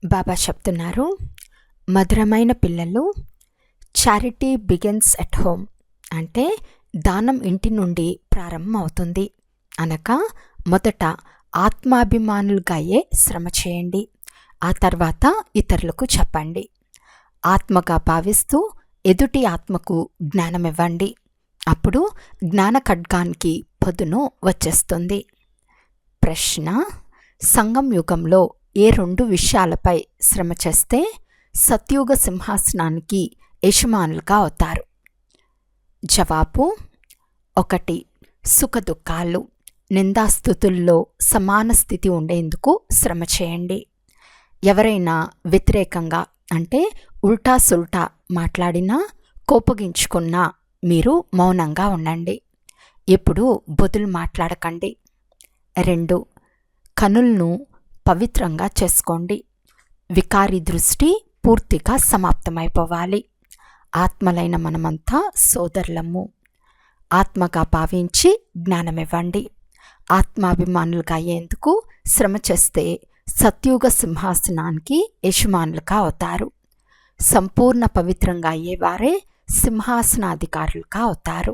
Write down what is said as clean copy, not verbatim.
బాబా చెప్తున్నారు, మధురమైన పిల్లలు, చారిటీ బిగిన్స్ ఎట్ హోమ్ అంటే దానం ఇంటి నుండి ప్రారంభం అవుతుంది. అనగా మొదట ఆత్మాభిమానులుగా అయ్యే శ్రమ చేయండి, ఆ తర్వాత ఇతరులకు చెప్పండి. ఆత్మగా భావిస్తూ ఎదుటి ఆత్మకు జ్ఞానం ఇవ్వండి. అప్పుడు జ్ఞాన ఖడ్గానికి పదును వచ్చేస్తుంది. ప్రశ్న: సంగం యుగంలో ఏ 2 విషయాలపై శ్రమ చేస్తే సత్యుగ సింహాసనానికి యజమానులుగా అవుతారు? జవాబు: 1. సుఖదుఖాలు, నిందాస్థుతుల్లో సమాన స్థితి ఉండేందుకు శ్రమ చేయండి. ఎవరైనా వ్యతిరేకంగా అంటే ఉల్టా సుల్టా మాట్లాడినా, కోపగించుకున్నా మీరు మౌనంగా ఉండండి. ఎప్పుడూ బదులు మాట్లాడకండి. 2. కనులను పవిత్రంగా చేసుకోండి. వికారి దృష్టి పూర్తిగా సమాప్తమైపోవాలి. ఆత్మలైన మనమంతా సోదరులము. ఆత్మగా భావించి జ్ఞానమివ్వండి. ఆత్మాభిమానులుగా అయ్యేందుకు శ్రమ చేస్తే సత్యుగ సింహాసనానికి యజమానులుగా అవుతారు. సంపూర్ణ పవిత్రంగా అయ్యేవారే సింహాసనాధికారులుగా అవుతారు.